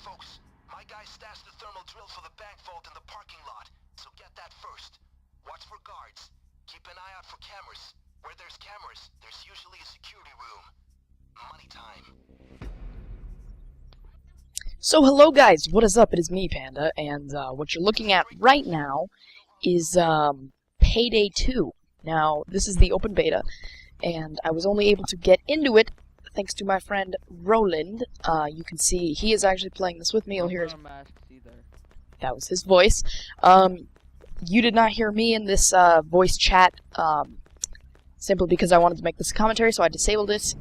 Folks, my guy stashed the thermal drill for the bank vault in the parking lot, so get that first. Watch for guards. Keep an eye out for cameras. Where there's cameras, there's usually a security room. Money time. So hello guys, what is up? It is me, Panda, and what you're looking at right now is Payday 2. Now, this is the open beta, and I was only able to get into it thanks to my friend Roland. You can see he is actually playing this with me. You'll hear his... That was his voice. You did not hear me in this voice chat, simply because I wanted to make this a commentary, so I disabled it.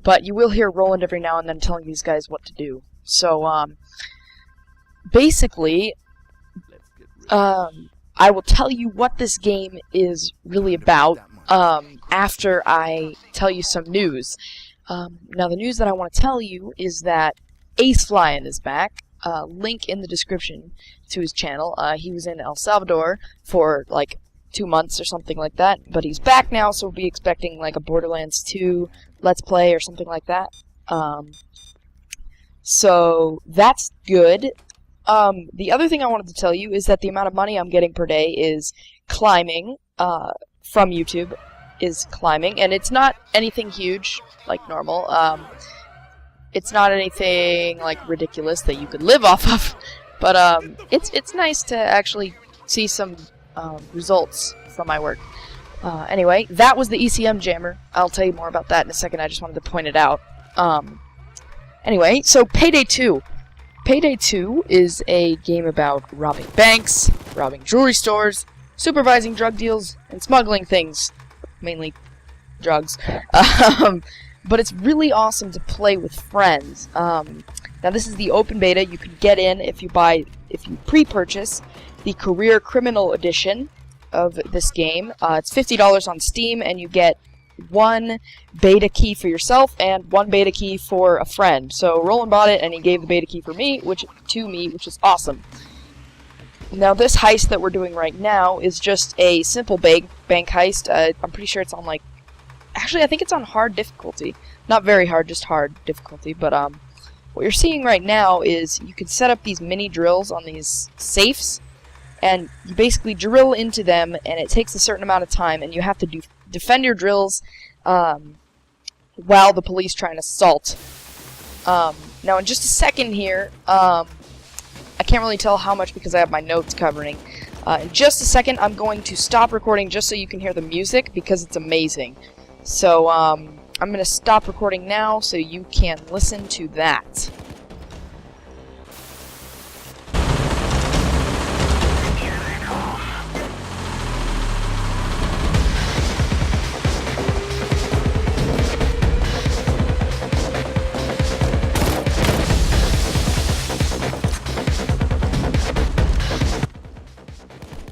But you will hear Roland every now and then telling these guys what to do. So, basically, I will tell you what this game is really about, after I tell you some news. Now, the news that I want to tell you is that Ace Flyin is back. Link in the description to his channel. He was in El Salvador for, like, 2 months or something like that, but he's back now, so we'll be expecting, like, a Borderlands 2 Let's Play or something like that. So, that's good. The other thing I wanted to tell you is that the amount of money I'm getting per day is climbing, from YouTube, is climbing, and it's not anything huge, like normal. It's not anything, like, ridiculous that you could live off of, but, it's nice to actually see some, results from my work. Anyway, that was the ECM jammer. I'll tell you more about that in a second. I just wanted to point it out. Anyway, so Payday 2. Payday 2 is a game about robbing banks, robbing jewelry stores, supervising drug deals, and smuggling things. Mainly drugs. But it's really awesome to play with friends. Now this is the open beta. You can get in if you pre-purchase the Career Criminal Edition of this game. It's $50 on Steam, and you get 1 beta key for yourself and 1 beta key for a friend. So Roland bought it, and he gave the beta key for me, which is awesome. Now this heist that we're doing right now is just a simple bank heist. I'm pretty sure it's on, like, actually I think it's on hard difficulty. Not very hard, just hard difficulty. But what you're seeing right now is you can set up these mini drills on these safes, and you basically drill into them, and it takes a certain amount of time, and you have to defend your drills while the police try and assault. Now in just a second here, I can't really tell how much because I have my notes covering. In just a second, I'm going to stop recording just so you can hear the music, because it's amazing. So, I'm going to stop recording now so you can listen to that.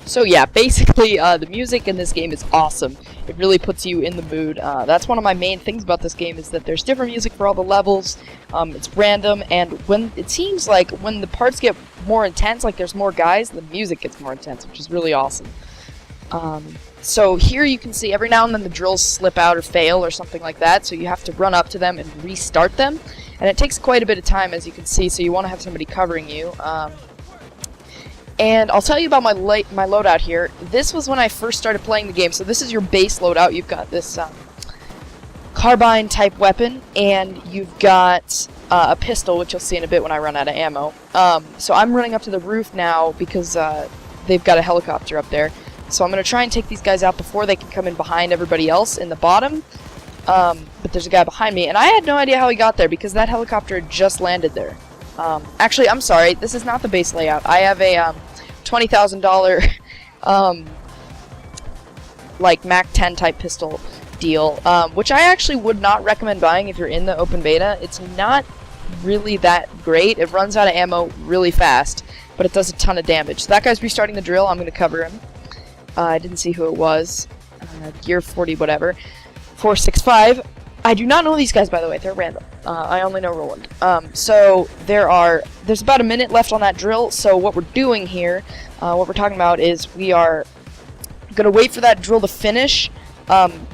So yeah, basically, the music in this game is awesome. It really puts you in the mood. That's one of my main things about this game, is that there's different music for all the levels. It's random, and when it seems like when the parts get more intense, like there's more guys, the music gets more intense, which is really awesome. So here you can see every now and then the drills slip out or fail or something like that, so you have to run up to them and restart them. And it takes quite a bit of time, as you can see, so you want to have somebody covering you. And I'll tell you about my loadout here. This was when I first started playing the game. So this is your base loadout. You've got this carbine type weapon, and you've got a pistol, which you'll see in a bit when I run out of ammo. So I'm running up to the roof now because they've got a helicopter up there. So I'm going to try and take these guys out before they can come in behind everybody else in the bottom. But there's a guy behind me, and I had no idea how he got there because that helicopter just landed there. Actually, I'm sorry, this is not the base layout. I have a $20,000 like Mac 10 type pistol deal, which I actually would not recommend buying if you're in the open beta. It's not really that great. It runs out of ammo really fast, but it does a ton of damage. So that guy's restarting the drill. I'm going to cover him. I didn't see who it was. Gear 40 whatever. 465. I do not know these guys, by the way. They're random. I only know Roland. So there's about a minute left on that drill. So what we're doing here, what we're talking about is we are going to wait for that drill to finish.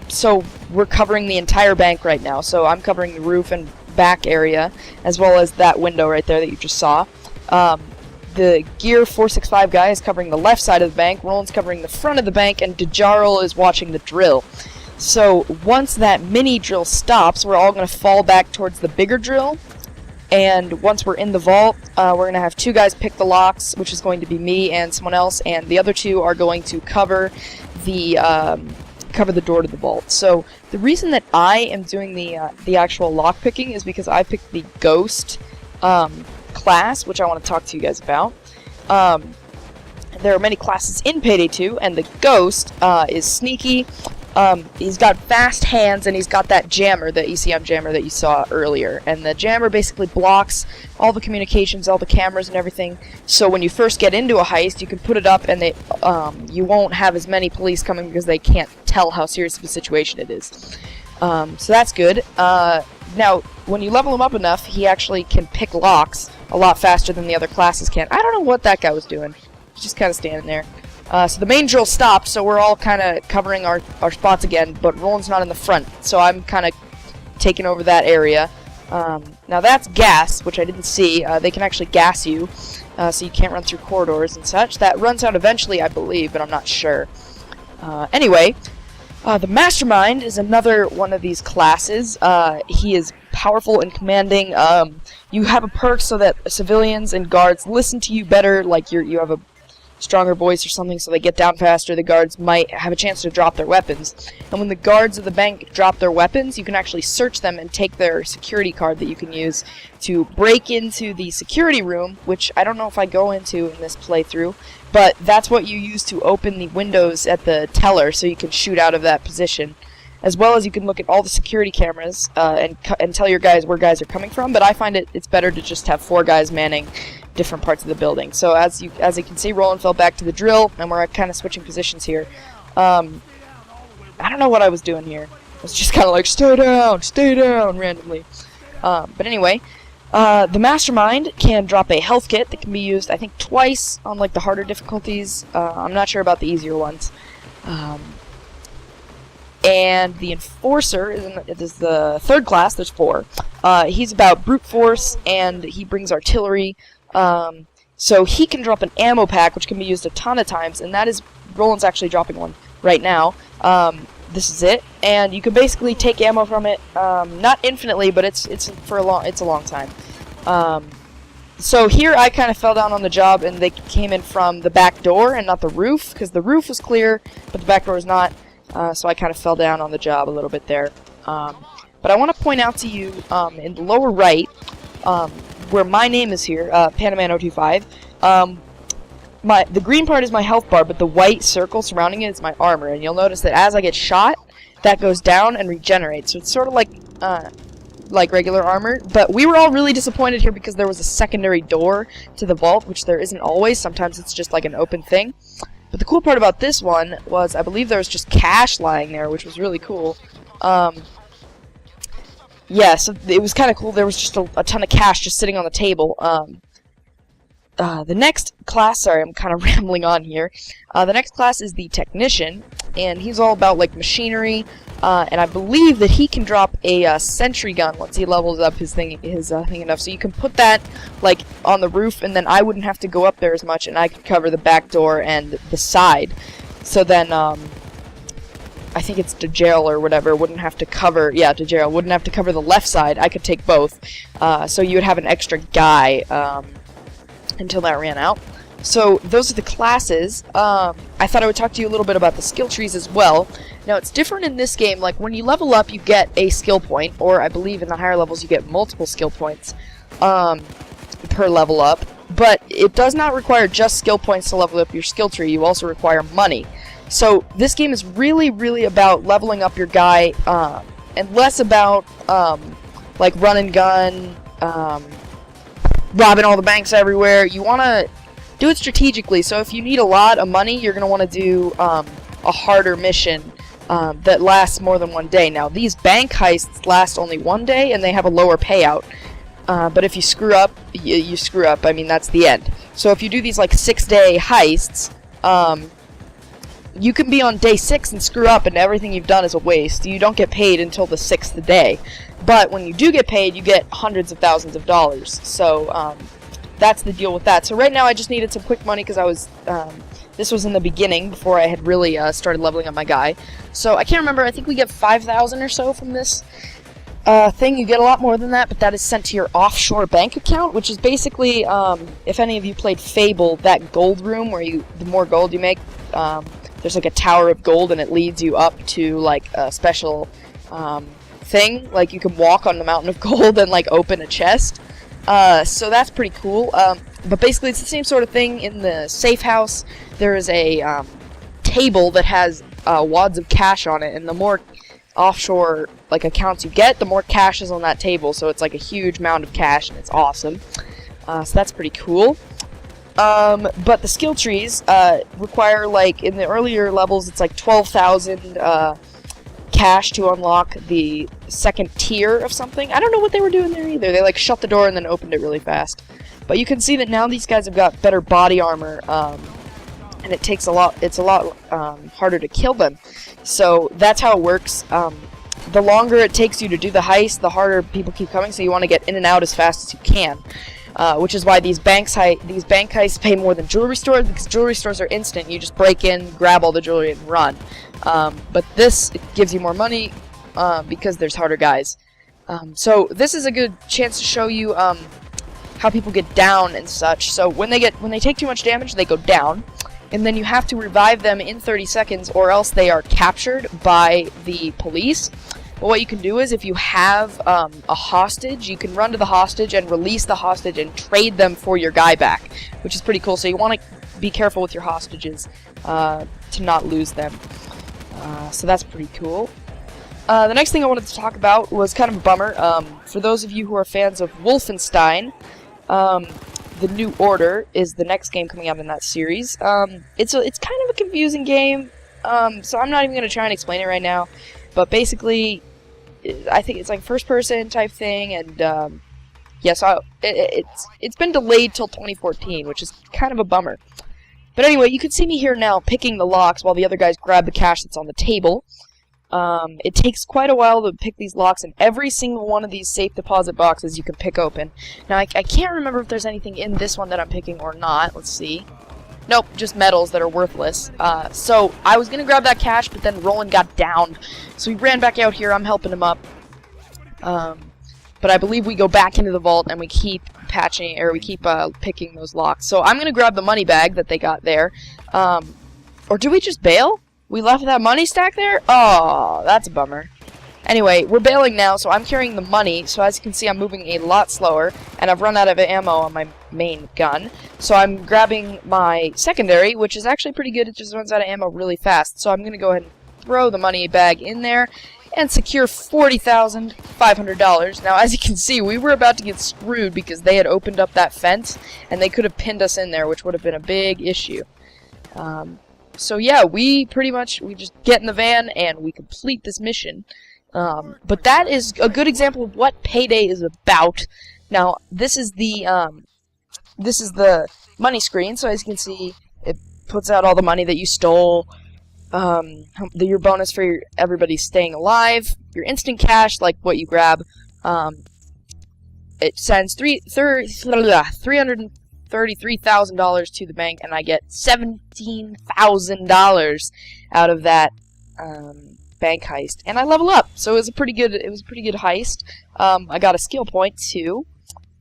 So we're covering the entire bank right now. So I'm covering the roof and back area, as well as that window right there that you just saw. The Gear 465 guy is covering the left side of the bank, Roland's covering the front of the bank, and Djarl is watching the drill. So once that mini drill stops, we're all going to fall back towards the bigger drill. And once we're in the vault, we're going to have two guys pick the locks, which is going to be me and someone else, and the other two are going to cover the door to the vault. So the reason that I am doing the actual lock picking is because I picked the Ghost class, which I want to talk to you guys about. There are many classes in Payday 2, and the Ghost is sneaky. He's got fast hands, and he's got that jammer, the ECM jammer that you saw earlier. And the jammer basically blocks all the communications, all the cameras and everything. So when you first get into a heist, you can put it up, and you won't have as many police coming because they can't tell how serious of a situation it is. So that's good. Now, when you level him up enough, he actually can pick locks a lot faster than the other classes can. I don't know what that guy was doing. He's just kind of standing there. So the main drill stopped, so we're all kind of covering our spots again, but Roland's not in the front, so I'm kind of taking over that area. Now that's gas, which I didn't see. They can actually gas you, so you can't run through corridors and such. That runs out eventually, I believe, but I'm not sure. Anyway, the Mastermind is another one of these classes. He is powerful and commanding. You have a perk so that civilians and guards listen to you better, like you have a stronger voice or something, so they get down faster. The guards might have a chance to drop their weapons. And when the guards of the bank drop their weapons, you can actually search them and take their security card that you can use to break into the security room, which I don't know if I go into in this playthrough, but that's what you use to open the windows at the teller so you can shoot out of that position. As well as you can look at all the security cameras and tell your guys where guys are coming from, but I find it's better to just have 4 guys manning different parts of the building. So as you can see, Roland fell back to the drill, and we're kind of switching positions here. I don't know what I was doing here. I was just kind of like, stay down, randomly. But anyway, the Mastermind can drop a health kit that can be used, I think, twice on like the harder difficulties. I'm not sure about the easier ones. And the Enforcer is the third class. There's 4. He's about brute force, and he brings artillery. So he can drop an ammo pack, which can be used a ton of times, and that is Roland's actually dropping one right now. This is it, and you can basically take ammo from it, not infinitely, but it's a long time. So here I kind of fell down on the job, and they came in from the back door and not the roof, because the roof was clear, but the back door was not. So I kind of fell down on the job a little bit there. But I want to point out to you in the lower right, where my name is here, Panaman025, the green part is my health bar, but the white circle surrounding it is my armor. And you'll notice that as I get shot, that goes down and regenerates. So it's sort of like regular armor. But we were all really disappointed here because there was a secondary door to the vault, which there isn't always. Sometimes it's just like an open thing. But the cool part about this one was I believe there was just cash lying there, which was really cool. Yeah, so it was kind of cool. There was just a ton of cash just sitting on the table. The next class, sorry, I'm kind of rambling on here. The next class is the Technician, and he's all about like machinery. And I believe that he can drop a sentry gun once he levels up his thing enough. So you can put that like on the roof, and then I wouldn't have to go up there as much, and I could cover the back door and the side. So then I think it's Djarl or whatever wouldn't have to cover. Yeah, Djarl wouldn't have to cover the left side. I could take both. So you would have an extra guy until that ran out. So those are the classes. I thought I would talk to you a little bit about the skill trees as well. Now it's different in this game. Like when you level up, you get a skill point, or I believe in the higher levels you get multiple skill points per level up. But it does not require just skill points to level up your skill tree. You also require money. So this game is really, really about leveling up your guy, and less about like run and gun, robbing all the banks everywhere. You want to do it strategically. So if you need a lot of money, you're going to want to do a harder mission that lasts more than 1 day. Now, these bank heists last only 1 day, and they have a lower payout. But if you screw up, you screw up. I mean, that's the end. So if you do these like 6-day heists, you can be on day 6 and screw up and everything you've done is a waste. You don't get paid until the 6th day. But when you do get paid, you get hundreds of thousands of dollars. So, that's the deal with that. So right now I just needed some quick money because I was, this was in the beginning before I had really started leveling up my guy. So I can't remember, I think we get 5,000 or so from this thing. You get a lot more than that, but that is sent to your offshore bank account, which is basically, if any of you played Fable, that gold room where the more gold you make, there's like a tower of gold and it leads you up to like a special thing. Like you can walk on the mountain of gold and like open a chest. So that's pretty cool. But basically it's the same sort of thing in the safe house. There is a table that has wads of cash on it, and the more offshore like accounts you get, the more cash is on that table. So it's like a huge mound of cash, and it's awesome. So that's pretty cool. But the skill trees require, like, in the earlier levels, it's like 12,000 cash to unlock the second tier of something. I don't know what they were doing there either. They, like, shut the door and then opened it really fast. But you can see that now these guys have got better body armor, and it's a lot harder to kill them. So that's how it works. The longer it takes you to do the heist, the harder people keep coming, so you want to get in and out as fast as you can. Which is why these bank heists pay more than jewelry stores, because jewelry stores are instant. You just break in, grab all the jewelry, and run. But this gives you more money because there's harder guys. So this is a good chance to show you how people get down and such. So when they take too much damage, they go down, and then you have to revive them in 30 seconds, or else they are captured by the police. But what you can do is, if you have a hostage, you can run to the hostage and release the hostage and trade them for your guy back, which is pretty cool. So you want to be careful with your hostages to not lose them. So that's pretty cool. The next thing I wanted to talk about was kind of a bummer. For those of you who are fans of Wolfenstein, The New Order is the next game coming out in that series. It's kind of a confusing game, so I'm not even going to try and explain it right now. But basically, I think it's like first-person type thing, and yeah, so it's been delayed till 2014, which is kind of a bummer. But anyway, you can see me here now picking the locks while the other guys grab the cash that's on the table. It takes quite a while to pick these locks, and every single one of these safe deposit boxes you can pick open. Now, I can't remember if there's anything in this one that I'm picking or not. Let's see. Nope, just metals that are worthless. So I was gonna grab that cash, but then Roland got down. So he ran back out here. I'm helping him up. But I believe we go back into the vault and we keep picking those locks. So I'm gonna grab the money bag that they got there. Or do we just bail? We left that money stack there? Oh, that's a bummer. Anyway, we're bailing now, so I'm carrying the money, so as you can see I'm moving a lot slower, and I've run out of ammo on my main gun. So I'm grabbing my secondary, which is actually pretty good. It just runs out of ammo really fast. So I'm going to go ahead and throw the money bag in there and secure $40,500. Now, as you can see, we were about to get screwed because they had opened up that fence, and they could have pinned us in there, which would have been a big issue. So yeah, we just get in the van and we complete this mission. But that is a good example of what Payday is about. Now, this is the money screen, so as you can see, it puts out all the money that you stole, your bonus for everybody staying alive, your instant cash, like what you grab. It sends $333,000 to the bank, and I get $17,000 out of that bank heist, and I level up. So it was a pretty good heist. I got a skill point too,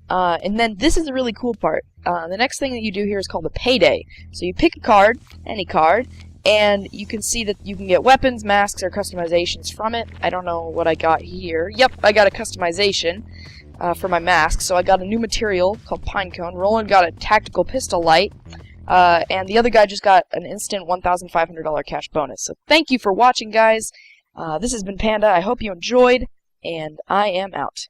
and then this is a really cool part. The next thing that you do here is called a Payday. So you pick a card, any card, and you can see that you can get weapons, masks, or customizations from it. I don't know what I got here. Yep, I got a customization for my mask. So I got a new material called Pinecone. Roland got a tactical pistol light. And the other guy just got an instant $1,500 cash bonus. So thank you for watching, guys. This has been Panda. I hope you enjoyed, and I am out.